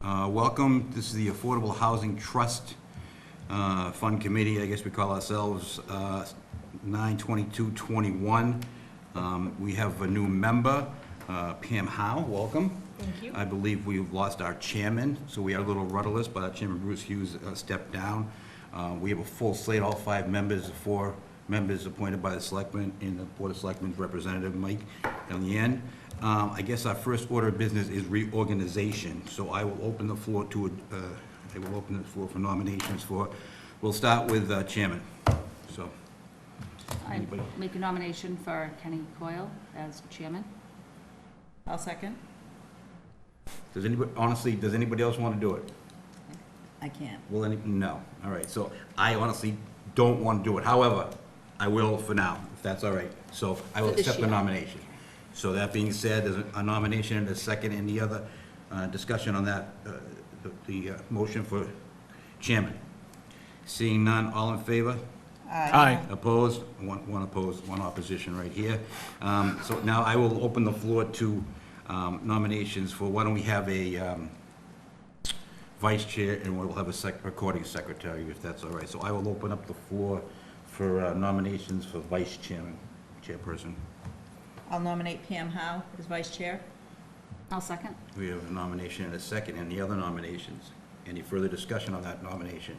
Welcome. This is the Affordable Housing Trust Fund Committee, I guess we call ourselves, 9/22/21. We have a new member, Pam Howe. Welcome. Thank you. I believe we've lost our chairman, so we are a little rudderless, but our chairman, Bruce Hughes, stepped down. We have a full slate, all 5 members, 4 members appointed by the selectmen, and the Board of Selectmen's representative, Mike, in the end. I guess our first order of business is reorganization, so I will open the floor to, for nominations for, we'll start with chairman, so. I Anybody? make a nomination for Kenny Coyle as chairman. I'll second. Does anybody, honestly, does anybody else want to do it? I can't. Will any, no, all right, so I honestly don't want to do it, however, I will for now, if that's all right. So I will For this accept the year. nomination. So that being said, there's a nomination and a second. Any other discussion on that, the motion for chairman? Seeing none, all in favor? Aye. Opposed? One opposed, one opposition right here. So now I will open the floor to nominations for, why don't we have a vice chair, and we'll have a recording secretary, if that's all right. So I will open up the floor for nominations for vice chairman, chairperson. I'll nominate Pam Howe as vice chair. I'll second. We have a nomination and a second. Any other nominations? Any further discussion on that nomination?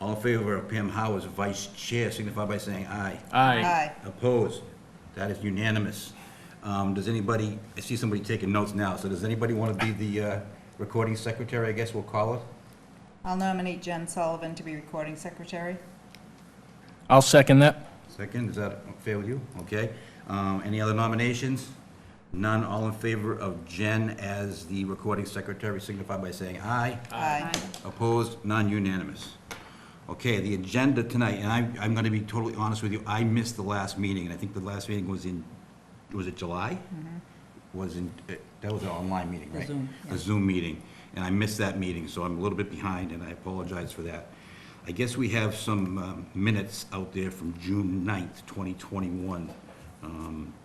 All in favor of Pam Howe as vice chair, signify by saying aye. Aye. Opposed? That is unanimous. Does anybody, I see somebody taking notes now, so does anybody want to be the recording secretary, I guess we'll call it? I'll nominate Jen Sullivan to be recording secretary. I'll second that. Second, is that fair with you? Okay. Any other nominations? None. All in favor of Jen as the recording secretary, signify by saying aye. Aye. Opposed? None, unanimous. Okay, the agenda tonight, and I'm going to be totally honest with you, I missed the last meeting, and I think the last meeting was in, was it July? Was in, that was an online meeting, right? Zoom, yeah. A Zoom meeting, and I missed that meeting, so I'm a little bit behind, and I apologize for that. I guess we have some minutes out there from June 9th, 2021.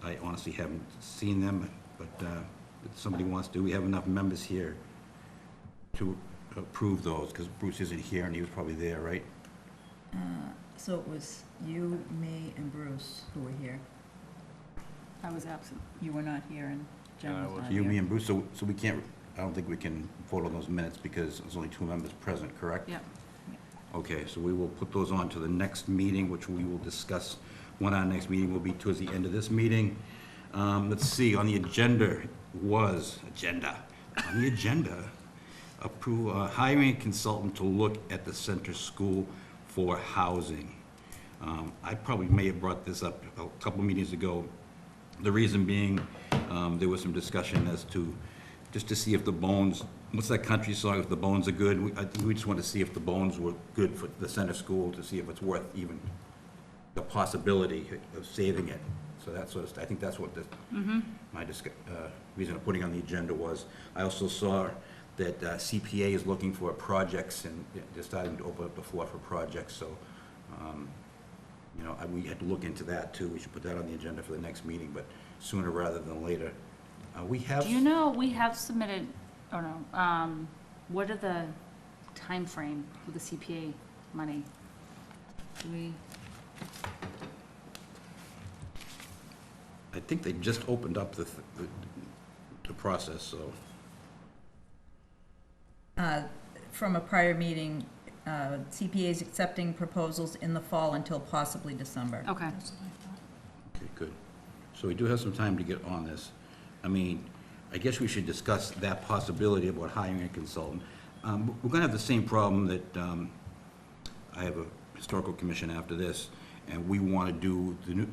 I honestly haven't seen them, but if somebody wants to, we have enough members here to approve those, because Bruce isn't here, and he was probably there, right? So it was you, me, and Bruce who were here. I was absent. You were not here, and Jen was not So you, here. me, and Bruce, so we can't, I don't think we can vote on those minutes, because there's only 2 members present, correct? Yep. Okay, so we will put those on to the next meeting, which we will discuss when our next meeting will be towards the end of this meeting. Let's see, on the agenda, approve hiring a consultant to look at the center school for housing. I probably may have brought this up a couple meetings ago. The reason being, there was some discussion as to, just to see if the bones, what's that country song, if the bones are good? I think we just want to see if the bones were good for the center school, to see if it's worth even the possibility of saving it. So that's what, I think that's what the, my reason of putting on the agenda was. I also saw that CPA is looking for projects, and they're starting to open up the floor for projects, so, you know, we had to look into that too. We should put that on the agenda for the next meeting, but sooner rather than later. We have. Do you know, we have submitted, or no, what are the time frame with the CPA money? Do we, I think they just opened up the process, so. From a prior meeting, CPA is accepting proposals in the fall until possibly December. okay. Okay, good. So we do have some time to get on this. I mean, I guess we should discuss that possibility about hiring a consultant. We're gonna have the same problem that, I have a historical commission after this, and we wanna do the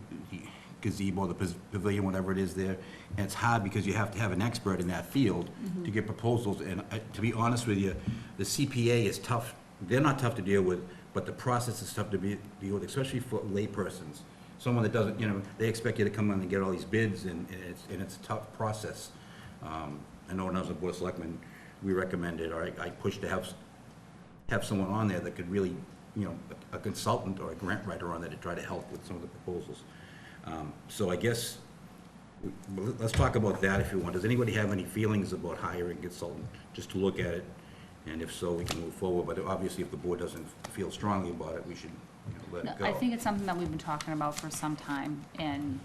gazebo, the pavilion, whatever it is there, and it's hard because you have to have an expert in that field to get proposals, and to be honest with you, the CPA is tough. They're not tough to deal with, but the process is tough to deal with, especially for laypersons. Someone that doesn't, you know, they expect you to come in and get all these bids, and it's a tough process. I know when I was a Board of Selectmen, we recommended, or I pushed to have someone on there that could really, you know, a consultant or a grant writer on there to try to help with some of the proposals. So I guess Let's talk about that if you want. Does anybody have any feelings about hiring a consultant, just to look at it? And if so, we can move forward, but obviously if the board doesn't feel strongly about it, we should, let No, it go. I think it's something that we've been talking about for some time, and,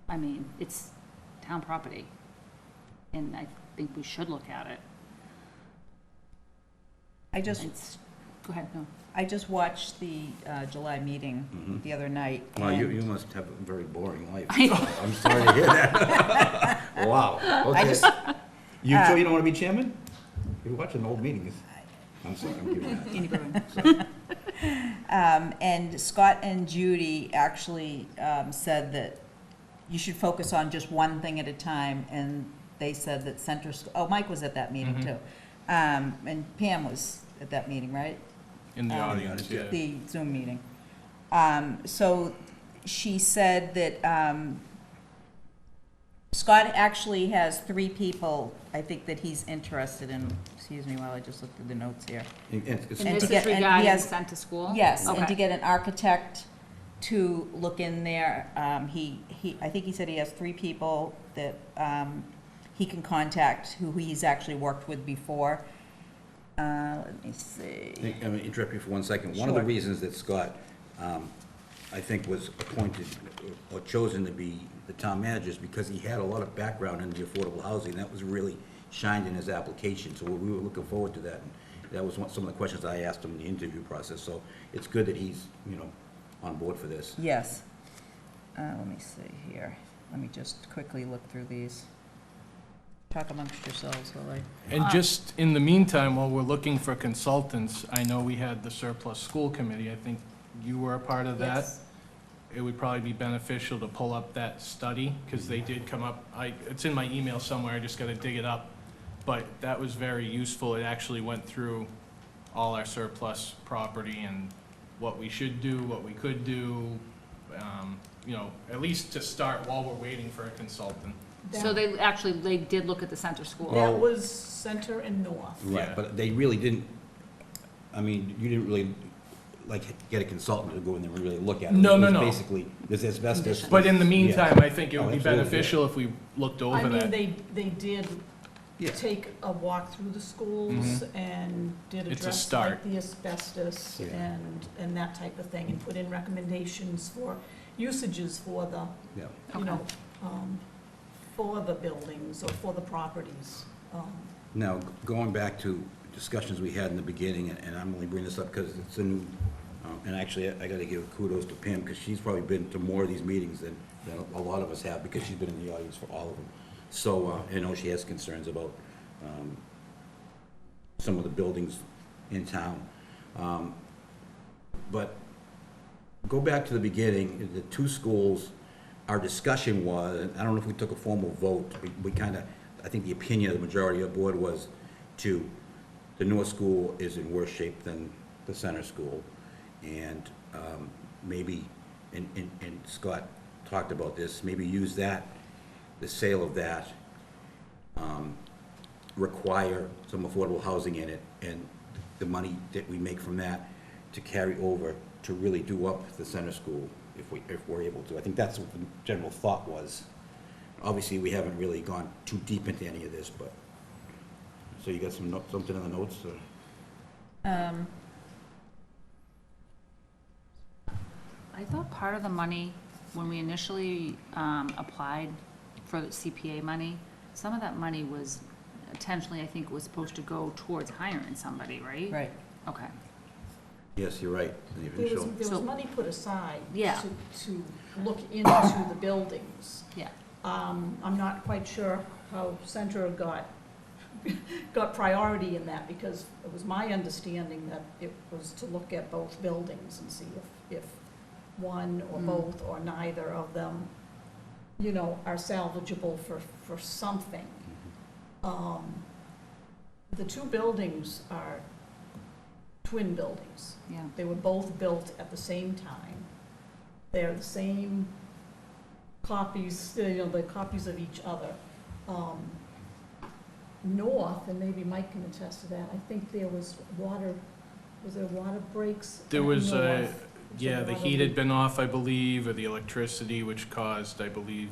I mean, it's town property, and I think we should look at it. It's, go ahead, no. I just watched the July meeting the other night. Well, and you must have a very boring life. I know. I'm sorry to hear that. Wow, okay. just- You sure you don't want to be chairman? You're watching old meetings. I'm sorry, I'm giving that. And Scott and Judy actually said that you should focus on just one thing at a time, and they said that Mike was at that meeting too. And Pam was at that meeting, right? In the audience, yeah. The Zoom meeting. So she said that Scott actually has 3 people, I think, that he's interested in. Excuse me while I just look through the notes here. And And this to is get- and he regarding has- sent to school? Yes, and to Okay. get an architect to look in there. I think he said he has 3 people that he can contact who he's actually worked with before. Let me see. I'm going to interrupt you for 1 second. One of the Sure. reasons that Scott, I think, was appointed or chosen to be the town manager is because he had a lot of background in the affordable housing. That was really shined in his application, so we were looking forward to that. And that was some of the questions I asked him in the interview process, so it's good that he's, on board for this. Yes. Let me see here. Let me just quickly look through these. Talk amongst yourselves while I... And just in the meantime, while we're looking for consultants, I know we had the surplus school committee. I think you were a part of that. Yes. It would probably be beneficial to pull up that study, because they did come up, it's in my email somewhere, I just gotta dig it up. But that was very useful. It actually went through all our surplus property and what we should do, what we could do, at least to start while we're waiting for a consultant. So they did look at the center school? Well- That was center and north. Right, Yeah. but they really didn't, you didn't really, get a consultant to go in there and really look at it. No, It was no. Basically, there's asbestos. But in the meantime, I think it Oh, would be absolutely, yeah. beneficial if we looked I over mean, that. they did Yeah. take a walk through the schools and did It's a address start. like the asbestos Yeah. and that type of thing, and put in recommendations for usages for the, Yeah. you know, for the buildings or for the properties. Now, going back to discussions we had in the beginning, and I'm only bringing this up because it's a new, and actually, I gotta give kudos to Pam, because she's probably been to more of these meetings than a lot of us have, because she's been in the audience for all of them. So, I know she has concerns about some of the buildings in town. But go back to the beginning, the 2 schools, our discussion was, and I don't know if we took a formal vote, we kind of, I think the opinion of the majority of the board was the North School is in worse shape than the center school. And maybe, and Scott talked about this, maybe use that, the sale of that, require some affordable housing in it, and the money that we make from that to carry over to really do up the center school, if we're able to. I think that's what the general thought was. Obviously, we haven't really gone too deep into any of this, but, so you got something in the notes, or? I thought part of the money, when we initially applied for the CPA money, some of that money was intentionally, I think, was supposed to go towards hiring somebody, right? Right. Okay. Yes, you're right. The There initial- was So- money put aside Yeah. to look into the buildings. Yeah. I'm not quite sure how Center got priority in that, because it was my understanding that it was to look at both buildings and see if one or both or neither of them, are salvageable for something. The 2 buildings are twin buildings. Yeah. They were both built at the same time. They're the same copies, the copies of each other. North, and maybe Mike can attest to that, I think there was there water breaks? There at was North? Yeah, the there ought to heat be- had been off, I believe, or the electricity, which caused, I believe,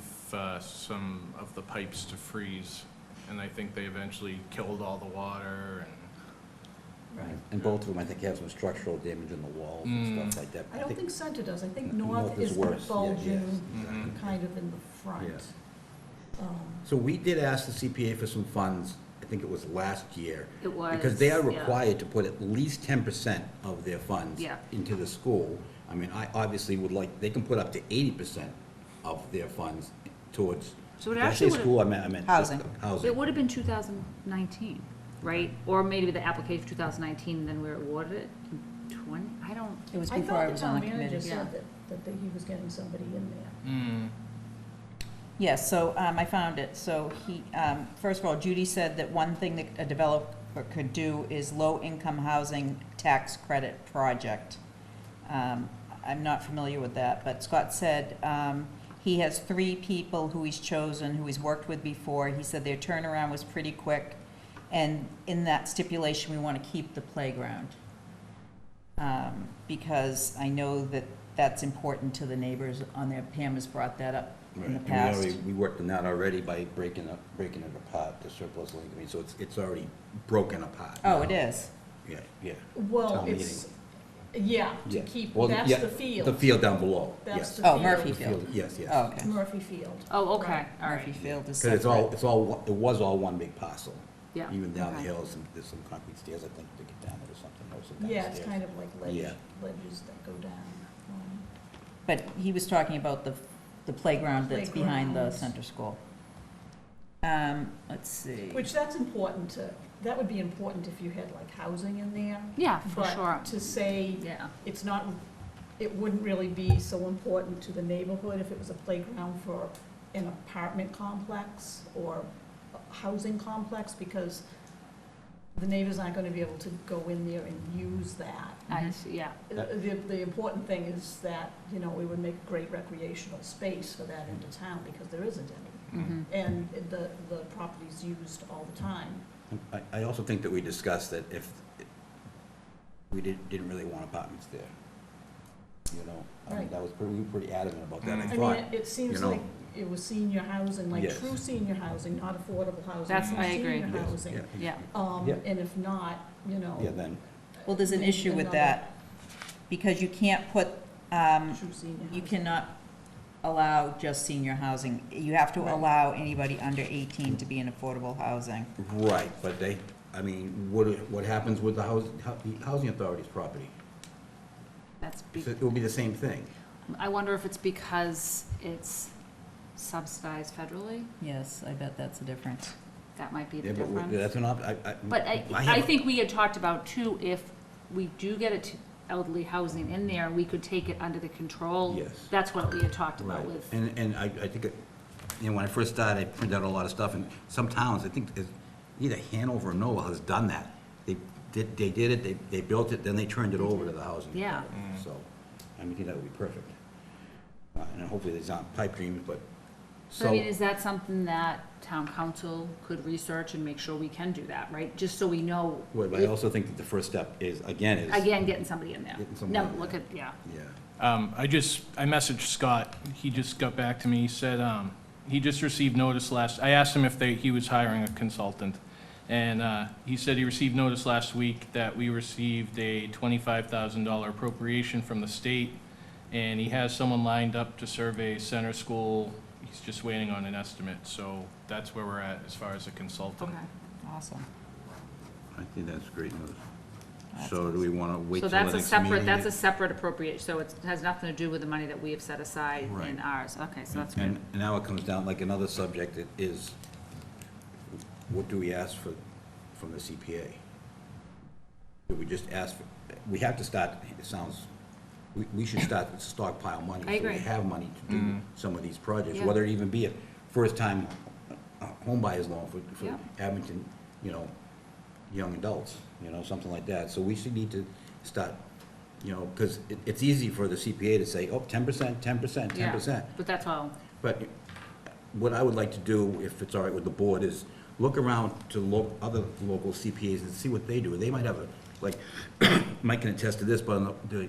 some of the pipes to freeze. And I think they eventually killed all the water and Right. And both of them, I think, have some structural damage in the walls and stuff like that. I don't think Center does. I think North North is is worse. Yeah, bulging, yes, exactly. kind of in the front. Yeah. Um, So we did ask the CPA for some funds, I think it was last year. It was, Because they are yeah. required to put at least 10% of their funds Yeah. into the school. I mean, I obviously would like, they can put up to 80% of their funds towards, So it did I actually say would've- school, I meant. Housing. Housing. It would have been 2019, right? Or maybe the application 2019, then we were awarded it in 20, I don't, It was I before I thought the was on the town manager committee. said that he was getting somebody in there. Mm. Yes, so I found it. So he, first of all, Judy said that one thing that a developer could do is low-income housing tax credit project. I'm not familiar with that, but Scott said he has 3 people who he's chosen, who he's worked with before. He said their turnaround was pretty quick, and in that stipulation, we want to keep the playground. Because I know that that's important to the neighbors on there. Pam has brought that up Right. in the And past. we worked on that already by breaking it apart, the surplus link, I mean, so it's already broken apart. Oh, now. it is? Yeah, yeah. Well, Town it's, yeah, to Yeah. keep, Well, that's yeah, the field. The field down below, That's yes. the Oh, field. Murphy The Field. Yes, yes. Oh, okay. Murphy Field. oh, okay, Right. all Murphy right, Field is Because separate. it was all one big parcel. yeah. Even down the okay. hills, and there's some concrete stairs, I think, to get down there or something, or some kind Yeah, of it's stairs. kind of like Yeah. ledges that go down. But he was talking about the playground that's behind the Playgrounds. center school. Let's see. Which that's important to, that would be important if you had like housing in there. Yeah, for sure, But to say yeah. it's not, it wouldn't really be so important to the neighborhood if it was a playground for an apartment complex or a housing complex, because the neighbors aren't gonna be able to go in there and use that. I see, yeah, The important thing is that, you know, we would make a great recreational space for that end of town, because there isn't any. mhm. And the property's used all the time. I also think that we discussed that if, we didn't really want apartments there, you know? I mean, Right. that was, we were pretty adamant about that, I I mean, thought. it seems you know- like it was senior housing, like Yes. true senior housing, not affordable housing. That's- true I agree. Senior Yes, housing. yeah. Yeah. Yeah. And if not, you know. Yeah, then, Well, there's an maybe issue with another that, because you can't put, True senior you housing. cannot allow just senior housing. You have to Right. allow anybody under 18 to be in affordable housing. right, but they, I mean, what happens with the housing authority's property? That's, be- It will be the same thing. I wonder if it's because it's subsidized federally, Yes, I bet that's the difference. that might be the Yeah, but difference. that's an But have I a- think we had talked about too, if we do get it to elderly housing in there, we could take it under the control. Yes. That's what we had talked about Right, with, and I think, you know, when I first started, I printed out a lot of stuff, and some towns, I think, either Hanover or Noel has done that. They did it, they built it, then they turned it over to the housing. Yeah. authority. So, I mean, I think that would be perfect. And hopefully there's not pipe dreams, but, so I mean, is that something that town council could research and make sure we can do that, right? Just so we know, well, but I also think that the first step is, again, again, getting somebody in there. Getting somebody No, in look there. at, yeah, Yeah. I messaged Scott, he just got back to me, he said, he just received notice I asked him if he was hiring a consultant, and, he said he received notice last week that we received a $25,000 appropriation from the state, and he has someone lined up to survey center school, he's just waiting on an estimate, so that's where we're at as far as a consultant. okay. Awesome. I think that's great news. That's So do we want to wait So till the that's a next separate, meeting? that's a separate appropriation, so it has nothing to do with the money that we have set aside in Right. ours. Okay, so that's good. And now it comes down, like another subject, it is, what do we ask for, from the CPA? Do we just ask, we have to start, it sounds, we should start to stockpile money. I So we agree. have money to do some of these projects, Yeah. whether it even be a first-time home buyer's loan for Yeah. Abington, you know, young adults, you know, something like that. So we should need to start, you know, because it's easy for the CPA to say, oh, 10%, 10%, 10%. Yeah, but that's all, But what I would like to do, if it's all right with the board, is look around to other local CPAs and see what they do. They might have a, like, Mike can attest to this, but on the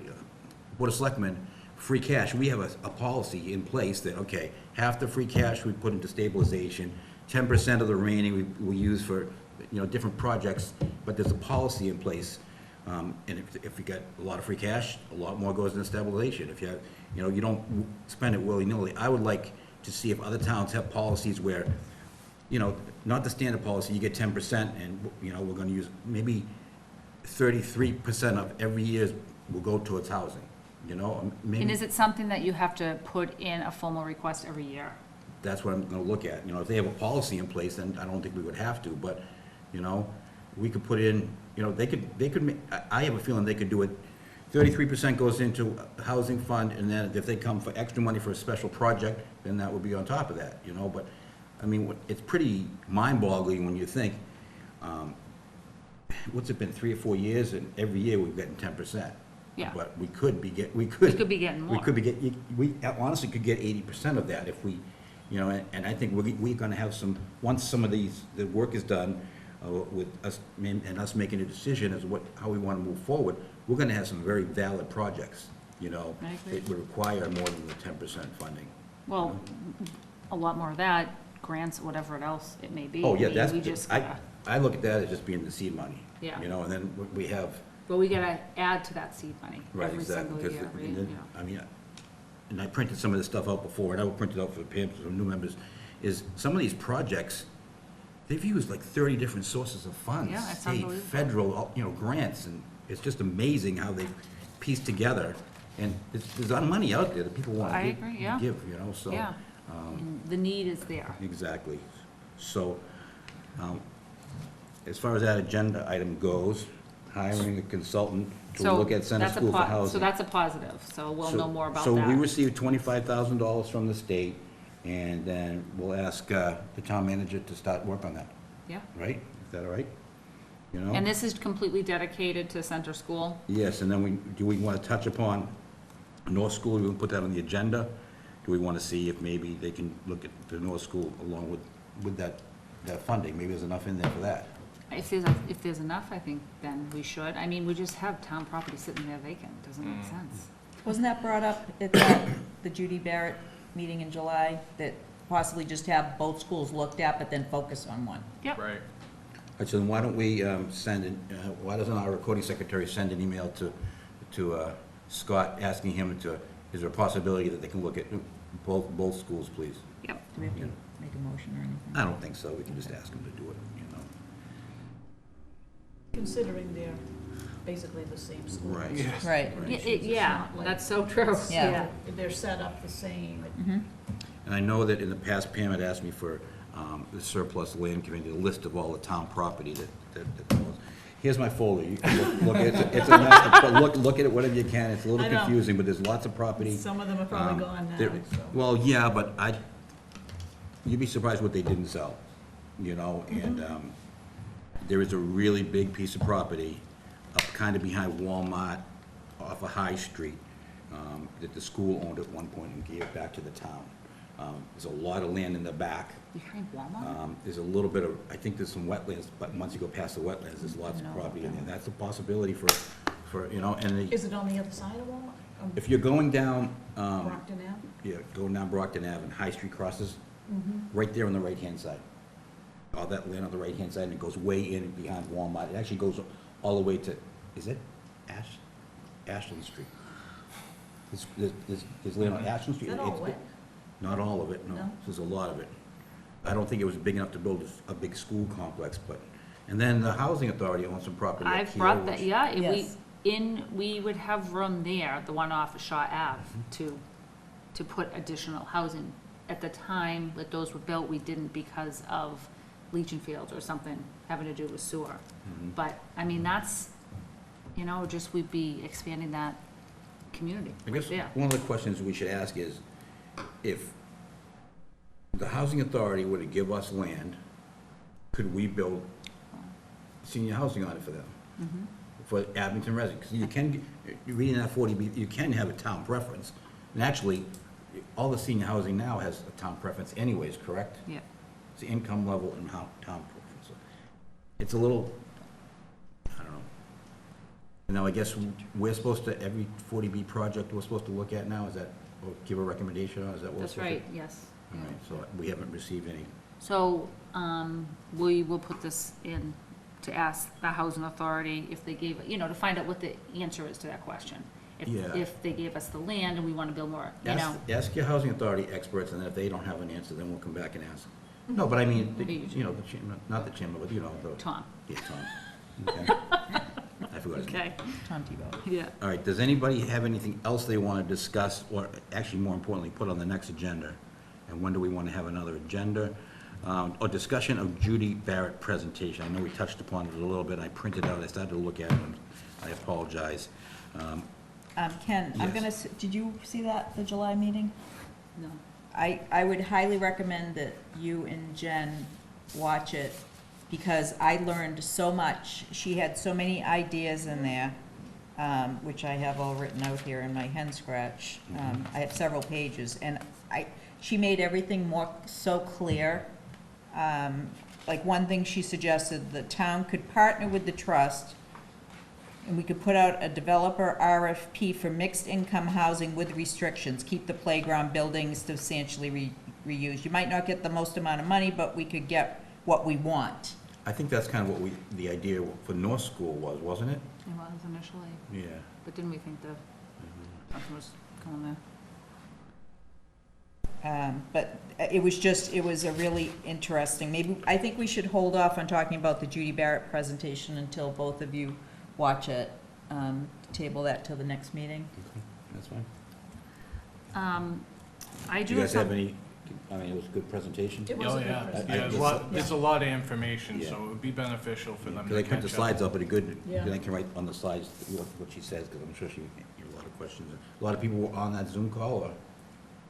Board of Selectmen, free cash, we have a policy in place that, okay, half the free cash we put into stabilization, 10% of the remaining we use for, different projects, but there's a policy in place. And if you get a lot of free cash, a lot more goes into stabilization. If you have, you don't spend it willy-nilly. I would like to see if other towns have policies where, not the standard policy, you get 10%, and, we're gonna use, maybe 33% of every year will go towards housing, maybe. And is it something that you have to put in a formal request every year? That's what I'm gonna look at. If they have a policy in place, then I don't think we would have to, but, we could put in, they could, I have a feeling they could do it. 33% goes into a housing fund, and then if they come for extra money for a special project, then that would be on top of that, but, I mean, it's pretty mind-boggling when you think, what's it been, 3 or 4 years, and every year we've gotten 10%. Yeah. But we could be We could be getting more. we honestly could get 80% of that if we, and I think we're gonna have some, once some of the work is done, with us, and us making a decision as how we wanna move forward, we're gonna have some very valid projects, I agree. that would require more than the 10% funding. Well, a lot more of that, grants, whatever else it may be. Oh, yeah, I mean, we just gotta, I look at that as just being the seed money. Yeah. And then we have, but we gotta add to that seed money right, every exactly, single because, year, right? Yeah. I mean, and I printed some of this stuff out before, and I will print it out for the pamphlets, for new members, is some of these projects, they've used like 30 different sources of funds. Yeah, it's State, unbelievable. federal, grants, and it's just amazing how they've pieced together, and there's a lot of money out there that people want I to agree, yeah. give, so. Yeah, and the need is there. Exactly. So, as far as that agenda item goes, hiring a consultant to So look at Center that's a School for So housing. that's a positive, so we'll know more about that. So we received $25,000 from the state, and then we'll ask the town manager to start work on that, Yeah, right? Is that all right? and this is completely dedicated to Center School? Yes, and then do we want to touch upon North School? Do we put that on the agenda? Do we want to see if maybe they can look at the North School along with that funding? Maybe there's enough in there for that. If there's enough, I think then we should. I mean, we just have town property sitting there vacant, doesn't make sense. Wasn't that brought up at the Judy Barrett meeting in July, that possibly just have both schools looked at, but then focus on one? Yep. Right. All right, so then why don't we why doesn't our recording secretary send an email to Scott asking him is there a possibility that they can look at both schools, please? Yep. Do we have to Yeah. make a motion or anything? I don't think so, we can just ask him to do it, Considering they're basically the same school. Right. Yes. Right. Yeah, not like- that's so true. Yeah. They're set up the same. Mhm. And I know that in the past, Pam had asked me for the surplus land committee, a list of all the town property that goes. Here's my folder, you can look at it, it's a mess, but look at it whatever you can, it's a little I know. confusing, but there's lots of property. Some of them are probably Um, gone now, there- so. Well, yeah, but you'd be surprised what they didn't sell, and there is a really big piece of property up kind of behind Walmart off of High Street that the school owned at one point and gave it back to the town. There's a lot of land in the back. Behind Walmart? There's a little bit of, I think there's some wetlands, but once you go past the wetlands, there's lots of property in there. That's a possibility for, and Is it on the other side of Walmart? if you're going down, Brockton Ave? yeah, going down Brockton Ave and High Street crosses, right there on the right-hand side. All that land on the right-hand side, and it goes way in behind Walmart. It actually goes all the way to, is it Ashland Street? There's land on Ashland Street. Is that all It's- wet? Not all of it, no. No? There's a lot of it. I don't think it was big enough to build a big school complex, but, and then the Housing Authority owns some property up I've here, brought that, which- yeah, and Yes. we would have room there, the one off of Shaw Ave, to put additional housing. At the time that those were built, we didn't because of leaching fields or something having to do with sewer. Mm-hmm. But, I mean, that's, just we'd be expanding that community I right guess there. one of the questions we should ask is, if the Housing Authority were to give us land, could we build senior housing on it for them? For Abington residents? 'Cause you can, reading that 40B, you can have a town preference. And actually, all the senior housing now has a town preference anyways, correct? Yeah. It's the income level and how town preference. It's a little, I don't know. Now, I guess we're supposed to, every 40B project we're supposed to look at now, is that, or give a recommendation on, is that what we're That's supposed to? right, yes. All right, so we haven't received any. So, we will put this in to ask the housing authority if they gave, to find out what the answer is to that question. Yeah. If they gave us the land and we want to build more, you know. Ask your housing authority experts, and if they don't have an answer, then we'll come back and ask. No, but I mean, the chairman, not the chairman, but the. Tom, Yeah, Tom. Okay. I forgot his name. okay, Tom Tebow. yeah. All right, does anybody have anything else they want to discuss, or actually, more importantly, put on the next agenda? And when do we want to have another agenda? Or discussion of Judy Barrett presentation. I know we touched upon it a little bit. I printed out, I started to look at it, and I apologize. Ken, I'm Yes. gonna, did you see that, the July meeting? No. I would highly recommend that you and Jen watch it, because I learned so much. She had so many ideas in there, which I have all written out here in my hen scratch. I have several pages, and she made everything so clear. Like, one thing she suggested, the town could partner with the trust, and we could put out a developer RFP for mixed-income housing with restrictions, keep the playground buildings substantially reused. You might not get the most amount of money, but we could get what we want. I think that's kind of what the idea for North School was, wasn't it? It was initially, Yeah. but didn't we think the, something was going there? But it was a really interesting, I think we should hold off on talking about the Judy Barrett presentation until both of you watch it. Table that till the next meeting. Okay, that's fine. I Do do you have guys have some, any, I mean, it was a good presentation? It was Oh, a good yeah, presentation. yeah, there's a lot of information, Yeah. so it would be beneficial for them Because to I print the catch slides up. up, but it good, Yeah. then I can write on the slides what she says, because I'm sure she, a lot of questions. A lot of people were on that Zoom call, or,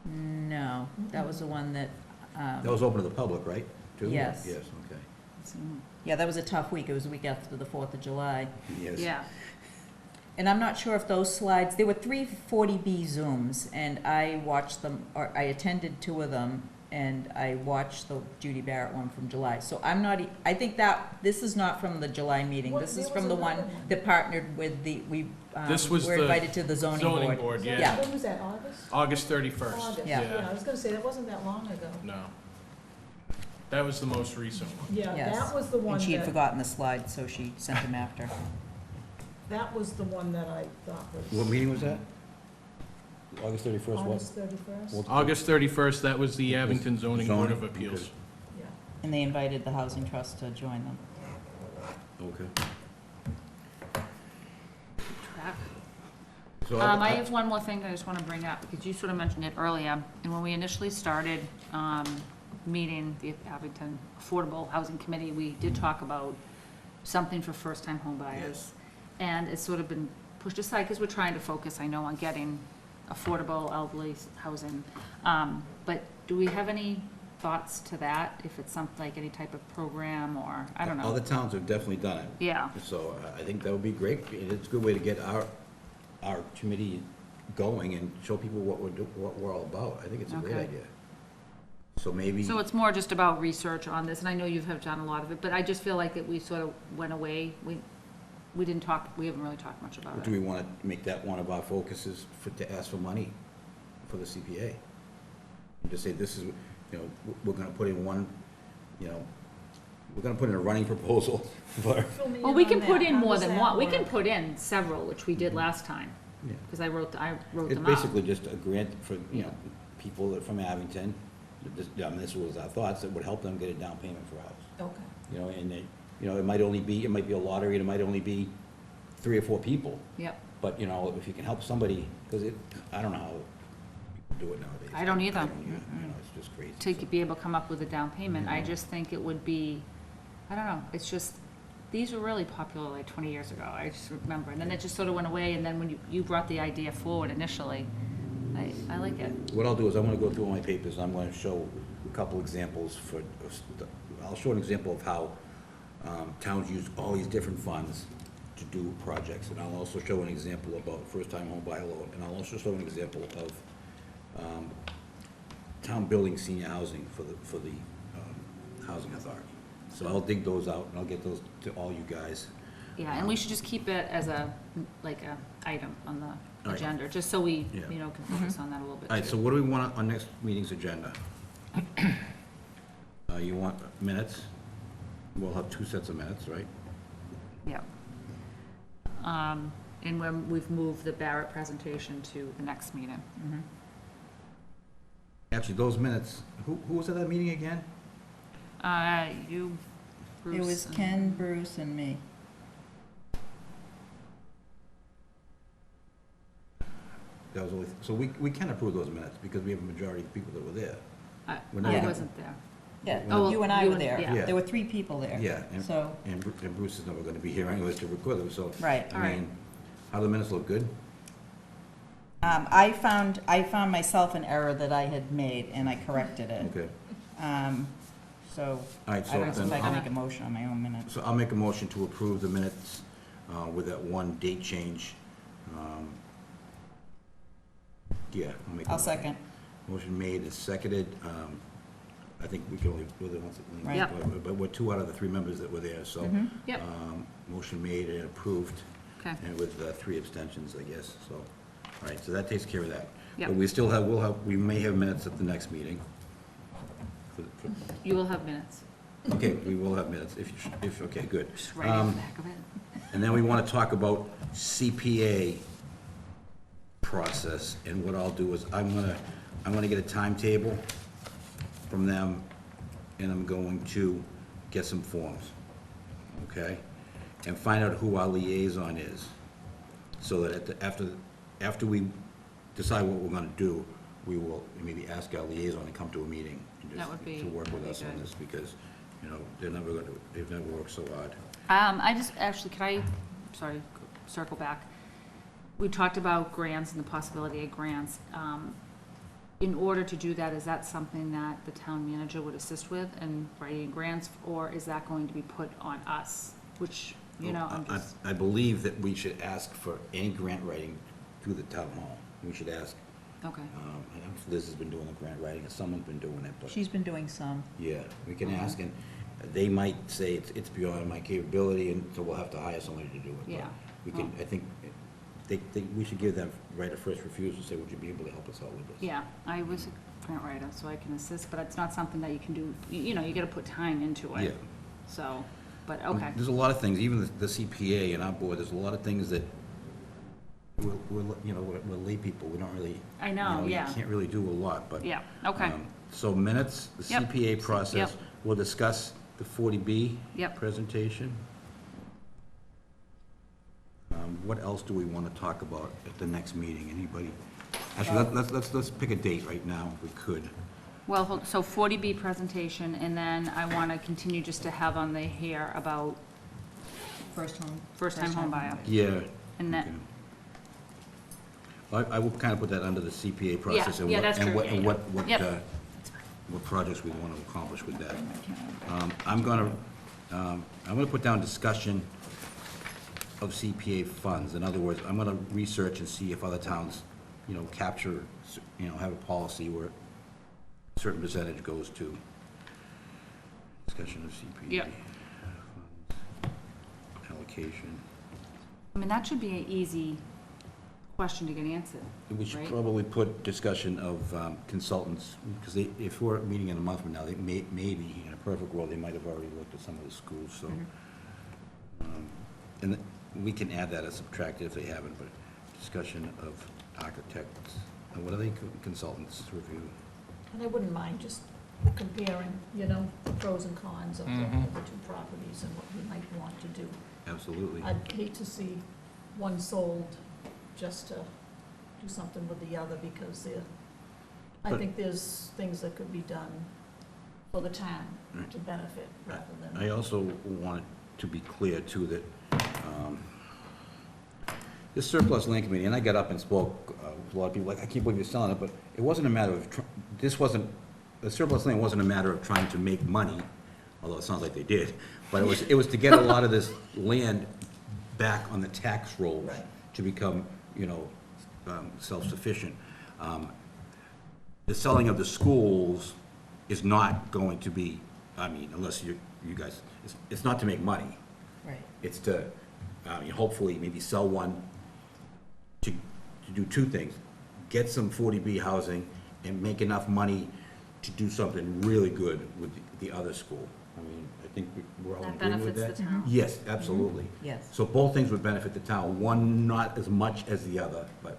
No, that was the one that, that was open to the public, right? Too? Yes. Yes, okay. yeah, that was a tough week. It was the week after the 4th of July. Yes. yeah, And I'm not sure if those slides, there were 3 40B Zooms, and I watched them, or I attended 2 of them, and I watched the Judy Barrett one from July. So I'm not, I think this is not from the July meeting. What- This there is was from the one another one. that partnered with This was we're the invited to the zoning board. yeah. Yeah. When was that, August? August 31st. August, Yeah. yeah, I was gonna say, that wasn't that long ago. No. That was the most recent one. Yeah, Yes. that was the one And she had that, forgotten the slides, so she sent them after. that was the one that I thought was. What meeting was that? August 31st, what? August 31st, What- August 31st, that was the Abington Zoning Board of Zoning, Appeals. okay. yeah. And they invited the Housing Trust to join them. Okay. track. So I have one more thing I just want to bring up, because you sort of mentioned it earlier, and when we initially started meeting the Abington Affordable Housing Committee, we did talk about something for first-time home buyers. Yes. And it's sort of been pushed aside, because we're trying to focus, I know, on getting affordable elderly housing. But do we have any thoughts to that, if it's something like any type of program, or, I don't know? Other towns have definitely done it. Yeah, So I think that would be great. It's a good way to get our committee going and show people what we're all about. I think it's a great Okay. idea. So maybe, so it's more just about research on this, and I know you have done a lot of it, but I just feel like that we sort of went away. We didn't talk, we haven't really talked much about do it. we want to make that one of our focuses to ask for money for the CPA? And just say, this is, we're going to put in one, we're going to put in a running proposal for, Fill me Well, in we on can put that. in How more does than that one, we work? can put in several, which we did last time, yeah. because I wrote It's them out. basically just a grant for, people that from Abington. This was our thoughts, that would help them get a down payment for a house. Okay, And it might be a lottery, and it might only be 3 or 4 people. Yep, But, if you can help somebody, because I don't know how to do it nowadays. I don't either. It's just crazy. to be able to come up with a down payment, I just think it would be, I don't know, it's just, these were really popular like 20 years ago, I just remember, and then it just sort of went away, and then when you brought the idea forward initially, I like it. What I'll do is I'm gonna go through all my papers, and I'm gonna show a couple examples I'll show an example of how towns use all these different funds to do projects, and I'll also show an example about first-time home buyer loan, and I'll also show an example of town building senior housing for the housing authority. So I'll dig those out, and I'll get those to all you guys. Yeah, and we should just keep it as a, like a item on the right. agenda, just so we, Yeah. you know, can focus on that a little bit All right, so too. what do we want on next meeting's agenda? You want minutes? We'll have 2 sets of minutes, right? Yeah. And when we've moved the Barrett presentation to the next meeting. Mhm. Actually, those minutes, who was at that meeting again? You, Bruce. It was and- Ken, Bruce, and me. That was only, so we can approve those minutes because we have a majority of people that were there. We're not I gonna- wasn't there. Yeah, Oh, you and I you were and- there. yeah. There were 3 people there. Yeah, So, and Bruce is never gonna be here anyways to record them, so. right. All I right. mean, how do the minutes look, good? I found myself an error that I had made, and I corrected it. Okay. So, All right, I so don't know if I then, can make a motion on my own minutes. so I'll make a motion to approve the minutes with that one date change. Yeah, I'll make. a I'll motion. second. Motion made and seconded. I think we can only do it once. Right. Yep. But we're 2 out of the 3 members that were there, so. Mhm. Yep. Motion made and approved, Okay. and with 3 abstentions, I guess, so. All right, so that takes care of that. Yep. But we still have, we may have minutes at the next meeting. You will have minutes. Okay, we will have minutes, if, okay, good. Just right in the back of it. And then we want to talk about CPA process, and what I'll do is, I'm gonna get a timetable from them, and I'm going to get some forms, okay? And find out who our liaison is, so that after we decide what we're gonna do, we will maybe ask our liaison to come to a meeting and That just would be- to work with that'd be us on good. this, because, you know, they've never worked so hard. I just, actually, could I, sorry, circle back? We talked about grants and the possibility of grants. In order to do that, is that something that the town manager would assist with in writing grants, or is that going to be put on us? Which, you know, I'm just, I believe that we should ask for any grant writing through the town hall. We should ask, okay, and Liz has been doing the grant writing, and someone's been doing it, but, She's been doing some. yeah, we can ask, and they might say it's beyond my capability, and so we'll have to hire somebody to do it. But Yeah. we can, I think, we should give them right of first refusal, say, would you be able to help us out with this? yeah, I was a grant writer, so I can assist, but it's not something that you can do, you know, you gotta put time into Yeah. it. So, but, okay, There's a lot of things, even the CPA and our board, there's a lot of things that we're lay people, we don't really. I know, yeah. You can't really do a lot, but. yeah, okay, So minutes, the Yep. CPA process, Yep. we'll discuss the 40B Yep. presentation. What else do we want to talk about at the next meeting? Anybody? Actually, let's pick a date right now, if we could. well, so 40B presentation, and then I wanna continue just to have on the here about first-time home buyer. Yeah. And that, okay. Well, I will kind of put that under the CPA process. and yeah, what- that's and true, what- yeah, and yeah. what, Yep. what projects we want to accomplish with that. I'm gonna put down discussion of CPA funds. In other words, I'm gonna research and see if other towns, capture, have a policy where a certain percentage goes to discussion of CPA. Yep. funds, allocation. I mean, that should be an easy question to get answered. We should Right. probably put discussion of consultants, because if we're meeting in a month from now, they maybe, in a perfect world, they might have already looked at some of the schools, so. And we can add that as subtract if they haven't, but discussion of architects, what are they, consultants review? And I wouldn't mind just comparing, the pros and cons of Mhm. of the 2 properties and what we might want to do. Absolutely. I'd hate to see one sold just to do something with the other, because I But- think there's things that could be done for the town Right. to benefit rather than. I also want to be clear, too, that this surplus land committee, and I got up and spoke with a lot of people, like, I can't believe you're selling it, but it wasn't a matter of, the surplus land wasn't a matter of trying to make money, although it sounds like they did, but it was to get a lot of this land back on the tax rolls Right. to become, self-sufficient. The selling of the schools is not going to be, unless you guys, it's not to make money. Right. It's to hopefully maybe sell one to do two things. Get some 40B housing and make enough money to do something really good with the other school. I mean, I think we're all in That agreement with benefits that. the town. Yes, absolutely. Yes. So both things would benefit the town, one not as much as the other, but,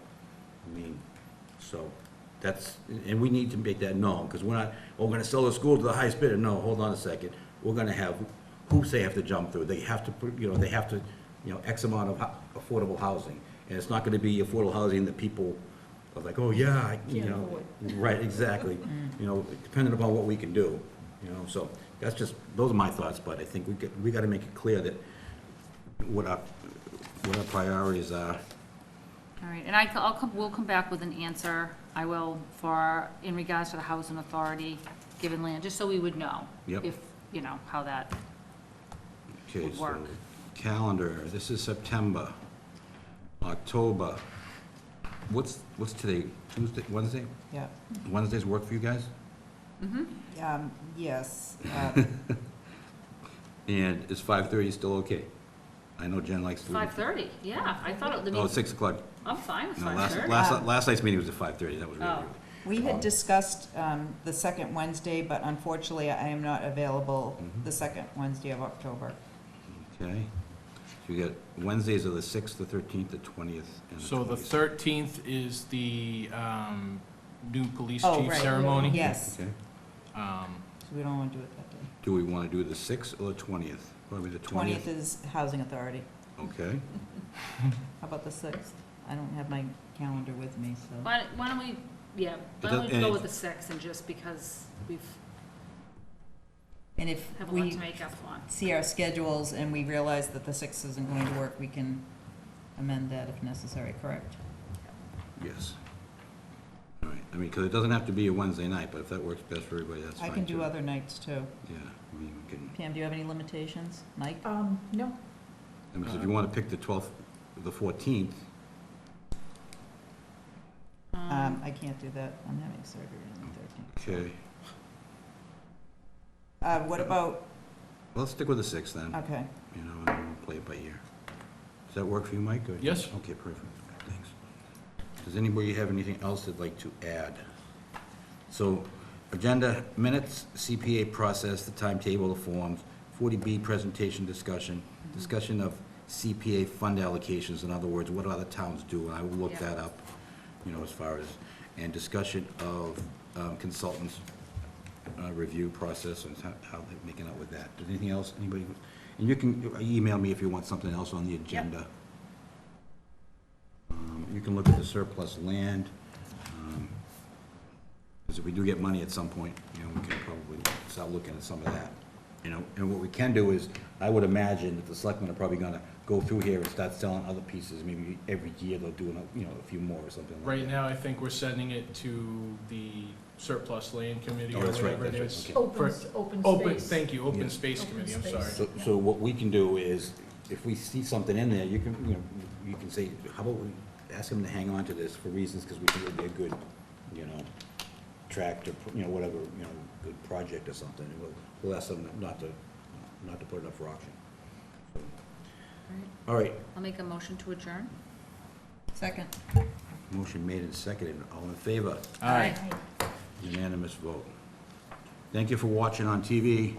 I mean, so that's, and we need to make that known, because we're not, oh, we're gonna sell the school to the highest bidder. No, hold on a second. We're gonna have hoops they have to jump through. They have to, they have to, X amount of affordable housing. And it's not gonna be affordable housing that people are like, oh, yeah, Can't afford. right, exactly. Depending upon what we can do, so that's just, those are my thoughts, but I think we gotta make it clear that what our priorities are. All right, and we'll come back with an answer, I will, in regards to the housing authority, given land, just so we would know. Yep. If, how that Okay, would so work. calendar, this is September, October. What's today? Tuesday, Wednesday? Yeah. Wednesdays work for you guys? Yes. And is 5:30 still okay? I know Jen likes to. 5:30, yeah, I thought it, Oh, 6 o'clock. I'm fine with No, 5:30. last night's meeting was at 5:30, that was really Oh. good. We had discussed the second Wednesday, but unfortunately, I am not available the second Wednesday of October. Okay, so you got Wednesdays are the 6th, the 13th, the 20th, and the So the 26th. 13th is the new police Oh, chief right. ceremony. Yes, Okay, Um, so we don't want to do it that day. do we want to do the 6th or the 20th? Probably the 20th. 20th is Housing Authority. Okay, How about the 6th? I don't have my calendar with me, so. Why don't we, why does- don't we and go it- with the 6th, and just because we've, And if have a lot we to make up on. see our schedules and we realize that the 6th isn't going to work, we can amend that if necessary, correct? yes. All right, I mean, because it doesn't have to be a Wednesday night, but if that works best for everybody, that's I fine can do too. other nights too. Yeah, I mean, we can, Pam, do you have any limitations? Mike? No, I mean, so if you want to pick the 12th, the 14th, I can't do that. I'm having surgery on the 13th. okay, What about, well, let's stick with the 6th then, okay, and then we'll play it by ear. Does that work for you, Mike? or- Yes. Okay, perfect, thanks. Does anybody have anything else they'd like to add? So, agenda minutes, CPA process, the timetable, the forms, 40B presentation discussion, discussion of CPA fund allocations, in other words, what other towns do, and I will look Yeah. that up, as far as, and discussion of consultants' review process, and how they're making out with that. Does anything else, anybody, and you can email me if you want something else on the agenda. You can look at the surplus land, because if we do get money at some point, we can probably start looking at some of that. And what we can do is, I would imagine that the selectmen are probably gonna go through here and start selling other pieces, maybe every year they'll do, a few more or something like that. Right now, I think we're sending it to the surplus land committee Oh, or that's right, whatever it that's is. right, open, For- open Open, space. thank you, Yeah. open space Open committee, I'm space. sorry. So what we can do is, if we see something in there, you can say, how about we ask them to hang on to this for reasons, because we think it'd be a good, tract or, whatever, good project or something. And we'll ask them not to put it up for auction. So, all right, I'll make a motion to adjourn. second. motion made and seconded. All in favor? Aye. Unanimous vote. Thank you for watching on TV.